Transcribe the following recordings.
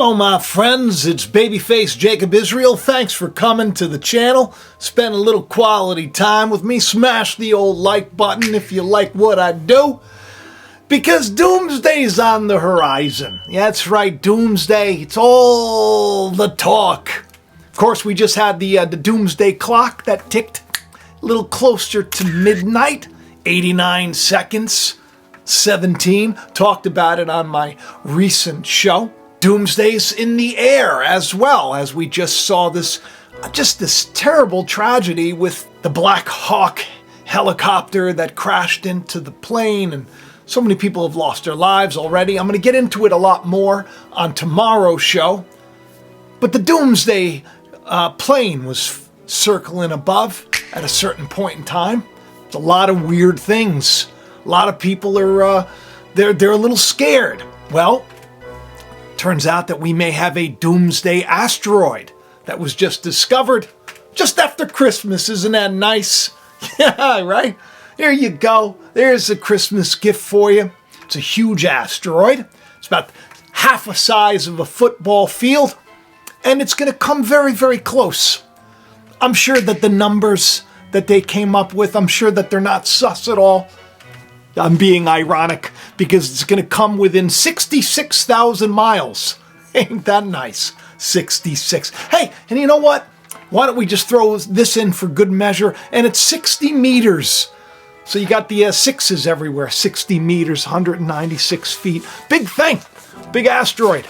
Hello my friends, it's Babyface Jacob Israel. Thanks for coming to the channel. Spend a little quality time with me. Smash the old like button if you like what I do. Because Doomsday's on the horizon. Yeah, that's right, Doomsday. It's all the talk. Of course, we just had the Doomsday clock that ticked a little closer to midnight. 89 seconds, 17. Talked about it on my recent show. Doomsday's in the air as well, as we just saw this terrible tragedy with the Black Hawk helicopter that crashed into the plane, and so many people have lost their lives already. I'm going to get into it a lot more on tomorrow's show. But the Doomsday plane was circling above at a certain point in time. It's a lot of weird things. A lot of people are they're a little scared. Well, turns out that we may have a Doomsday asteroid that was just discovered just after Christmas. Isn't that nice? Yeah, right? There you go. There's a Christmas gift for you. It's a huge asteroid. It's about half the size of a football field, and it's going to come very, very close. I'm sure that the numbers that they came up with, I'm sure that they're not sus at all. I'm being ironic because it's going to come within 66,000 miles. Ain't that nice? 66. Hey, and you know what? Why don't we just throw this in for good measure? And it's 60 meters. So you got the sixes everywhere. 60 meters, 196 feet. Big thing. Big asteroid.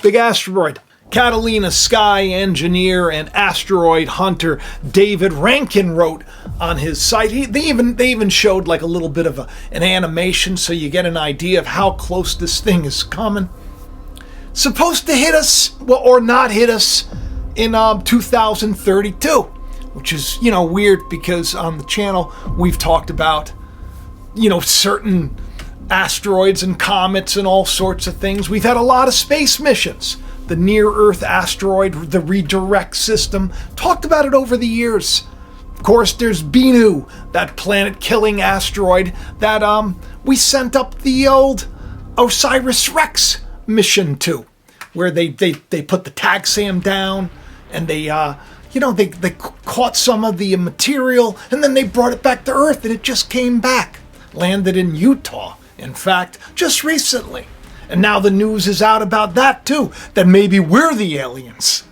Big asteroid. Catalina sky engineer and asteroid hunter David Rankin wrote on his site. They even showed like a little bit of an animation so you get an idea of how close this thing is coming. Supposed to hit us, well, or not hit us in 2032, which is, weird because on the channel we've talked about, certain asteroids and comets and all sorts of things. We've had a lot of space missions. The near-Earth asteroid, the redirect system. Talked about it over the years. Of course, there's Bennu, that planet-killing asteroid that we sent up the old OSIRIS-REx mission to, where they put the tag SAM down and they caught some of the material and then they brought it back to Earth and it just came back. Landed in Utah, in fact, just recently. And now the news is out about that too, that maybe we're the aliens.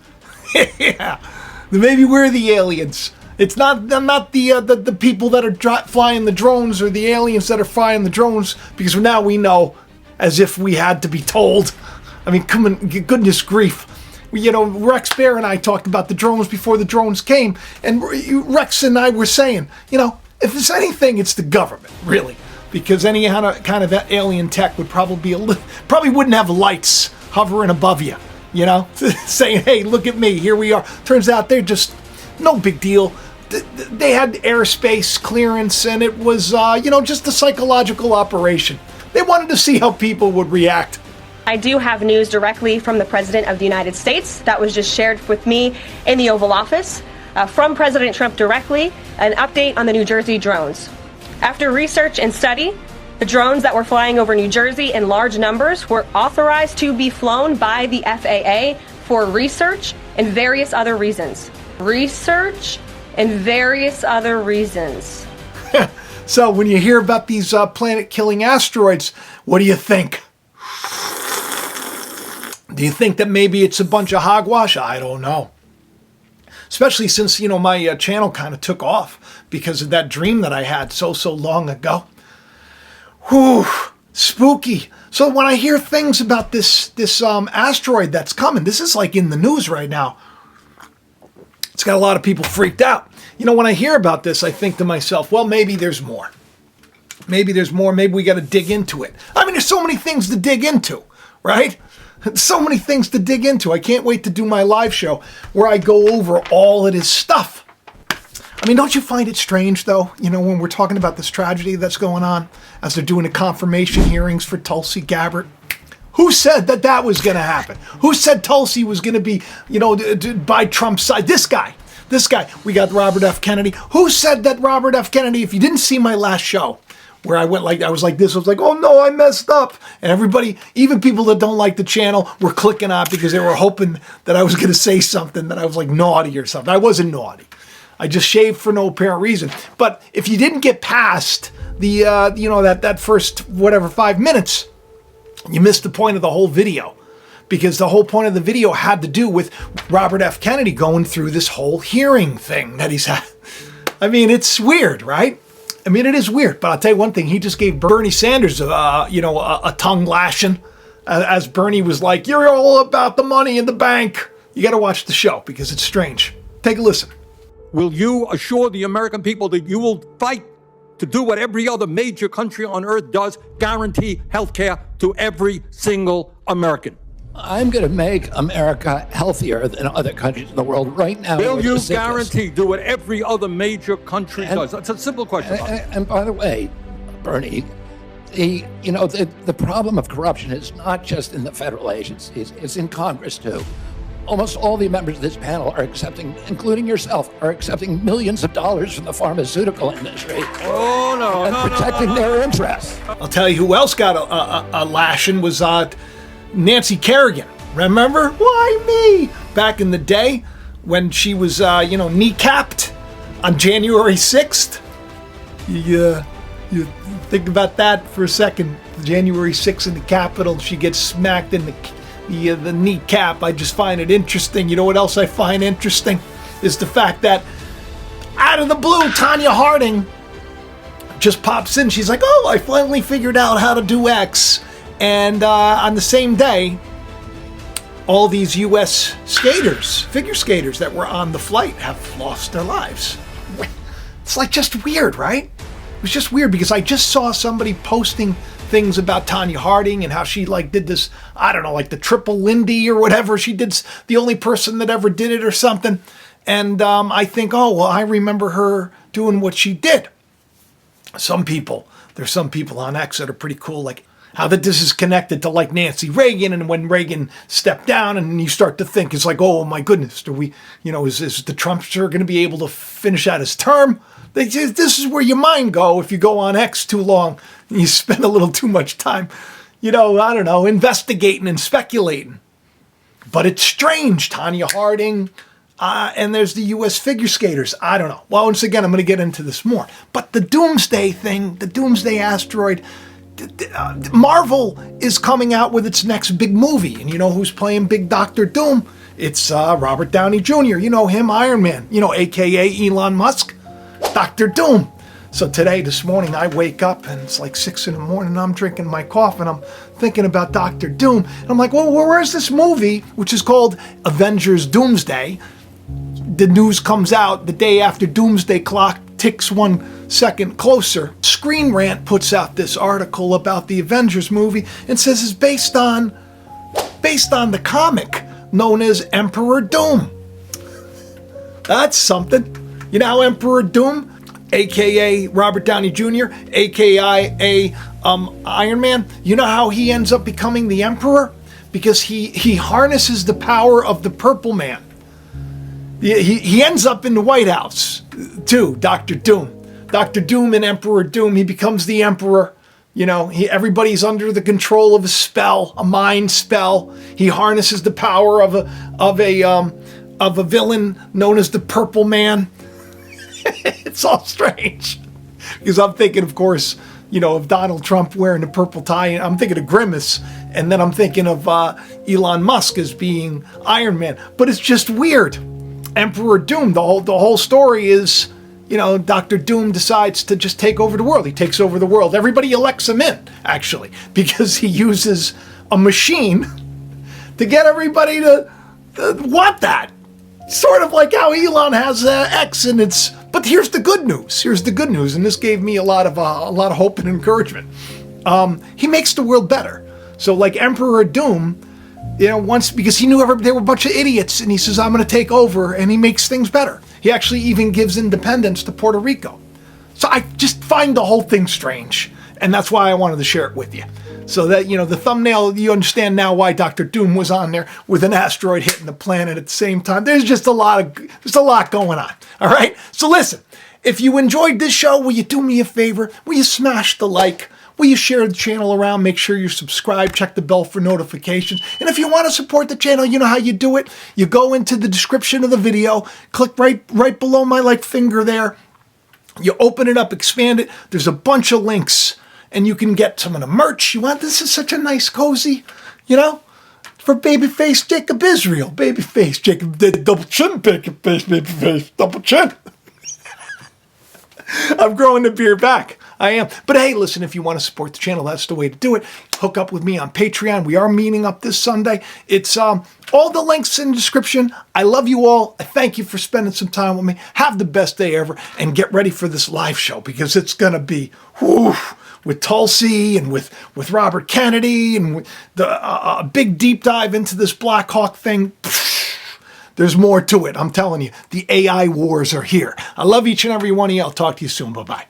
Yeah, maybe we're the aliens. It's not the people that are flying the drones or the aliens that are flying the drones, because now we know, as if we had to be told. I mean, come on, goodness grief. Rex Bear and I talked about the drones before the drones came, and Rex and I were saying, if there's anything, it's the government, really. Because any kind of alien tech would probably wouldn't have lights hovering above you, saying, hey, look at me, here we are. Turns out they're just no big deal. They had airspace clearance, and it was, just a psychological operation. They wanted to see how people would react. I do have news directly from the President of the United States that was just shared with me in the Oval Office. From President Trump directly, an update on the New Jersey drones. After research and study, the drones that were flying over New Jersey in large numbers were authorized to be flown by the FAA for research and various other reasons. Research and various other reasons. So when you hear about these planet-killing asteroids, what do you think? Do you think that maybe it's a bunch of hogwash? I don't know. Especially since, my channel kind of took off because of that dream that I had so long ago. Whew, spooky. So when I hear things about this asteroid that's coming, this is like in the news right now. It's got a lot of people freaked out. When I hear about this, I think to myself, well, maybe there's more. Maybe there's more. Maybe we got to dig into it. I mean, there's so many things to dig into, right? So many things to dig into. I can't wait to do my live show where I go over all of this stuff. I mean, don't you find it strange, though, when we're talking about this tragedy that's going on, as they're doing the confirmation hearings for Tulsi Gabbard? Who said that was going to happen? Who said Tulsi was going to be, by Trump's side? This guy. We got Robert F. Kennedy. Who said that Robert F. Kennedy, if you didn't see my last show, where I was like this. I was like, oh no, I messed up. And everybody, even people that don't like the channel, were clicking on it because they were hoping that I was going to say something that I was like naughty or something. I wasn't naughty. I just shaved for no apparent reason. But if you didn't get past the, that first, 5 minutes, you missed the point of the whole video. Because the whole point of the video had to do with Robert F. Kennedy going through this whole hearing thing that he's had. I mean, it's weird, right? I mean, it is weird. But I'll tell you one thing. He just gave Bernie Sanders, a tongue lashing. As Bernie was like, you're all about the money in the bank. You got to watch the show because it's strange. Take a listen. Will you assure the American people that you will fight to do what every other major country on earth does, guarantee health care to every single American? I'm going to make America healthier than other countries in the world right now. Will you guarantee do what every other major country does? That's a simple question. And by the way, Bernie, the problem of corruption is not just in the federal agencies, it's in Congress too. Almost all the members of this panel are accepting, including yourself, are accepting millions of dollars from the pharmaceutical industry. Oh, no, and protecting their interests. I'll tell you who else got a lashing was Nancy Kerrigan. Remember? Why me? Back in the day when she was, kneecapped on January 6th. You think about that for a second. January 6th in the Capitol, she gets smacked in the kneecap. I just find it interesting. You know what else I find interesting? Is the fact that out of the blue, Tonya Harding just pops in. She's like, oh, I finally figured out how to do X. And on the same day, all these U.S. skaters, figure skaters that were on the flight have lost their lives. It's like just weird, right? It was just weird because I just saw somebody posting things about Tonya Harding and how she did this, I don't know, like the triple Lindy or whatever. She did, the only person that ever did it or something. And I think, oh, well, I remember her doing what she did. There's some people on X that are pretty cool, like how that this is connected to like Nancy Reagan, and when Reagan stepped down, and you start to think, it's like, oh my goodness, do we, is the Trumpster going to be able to finish out his term? This is where your mind go if you go on X too long and you spend a little too much time, I don't know, investigating and speculating. But it's strange, Tonya Harding, and there's the U.S. figure skaters. I don't know. Well, once again, I'm going to get into this more. But the Doomsday thing, the Doomsday asteroid, Marvel is coming out with its next big movie. And you know who's playing Big Dr. Doom? It's Robert Downey Jr. You know him, Iron Man, a.k.a. Elon Musk. Dr. Doom. So this morning, I wake up and it's like 6 a.m. and I'm drinking my coffee and I'm thinking about Dr. Doom. And I'm like, well, where's this movie, which is called Avengers Doomsday? The news comes out the day after Doomsday Clock ticks 1 second closer. Screen Rant puts out this article about the Avengers movie and says it's based on the comic known as Emperor Doom. That's something. You know how Emperor Doom, a.k.a. Robert Downey Jr., a.k.a. Iron Man, you know how he ends up becoming the Emperor? Because he harnesses the power of the Purple Man. He ends up in the White House, too, Dr. Doom. Dr. Doom and Emperor Doom, he becomes the Emperor. Everybody's under the control of a spell, a mind spell. He harnesses the power of a villain known as the Purple Man. It's all strange because I'm thinking, of course, of Donald Trump wearing the purple tie. I'm thinking of Grimace, and then I'm thinking of Elon Musk as being Iron Man. But it's just weird. Emperor Doom. The whole story is, Dr. Doom decides to just take over the world. He takes over the world. Everybody elects him in, actually, because he uses a machine to get everybody to want that. Sort of like how Elon has X, and it's. But here's the good news. And this gave me a lot of hope and encouragement. He makes the world better. So, like Emperor Doom, once because he knew they were a bunch of idiots, and he says, "I'm going to take over," and he makes things better. He actually even gives independence to Puerto Rico. So I just find the whole thing strange. And that's why I wanted to share it with you. So that, you know, the thumbnail, you understand now why Dr. Doom was on there with an asteroid hitting the planet at the same time. There's just a lot going on. All right. So listen, if you enjoyed this show, will you do me a favor? Will you smash the like? Will you share the channel around? Make sure you're subscribed. Check the bell for notifications. And if you want to support the channel, you know how you do it. You go into the description of the video, click right below my like finger there. You open it up, expand it. There's a bunch of links. And you can get some of the merch you want. This is such a nice, cozy, you know, for babyface Jacob Israel. Babyface Jacob, double chin, babyface, double chin. I'm growing the beard back. I am. But hey, listen, if you want to support the channel, that's the way to do it. Hook up with me on Patreon. We are meeting up this Sunday. It's all the links in the description. I love you all. I thank you for spending some time with me. Have the best day ever. And get ready for this live show because it's going to be, whew, with Tulsi and with Robert Kennedy and with a big deep dive into this Black Hawk thing. There's more to it. I'm telling you, the AI wars are here. I love each and every one of you. I'll talk to you soon. Bye-bye.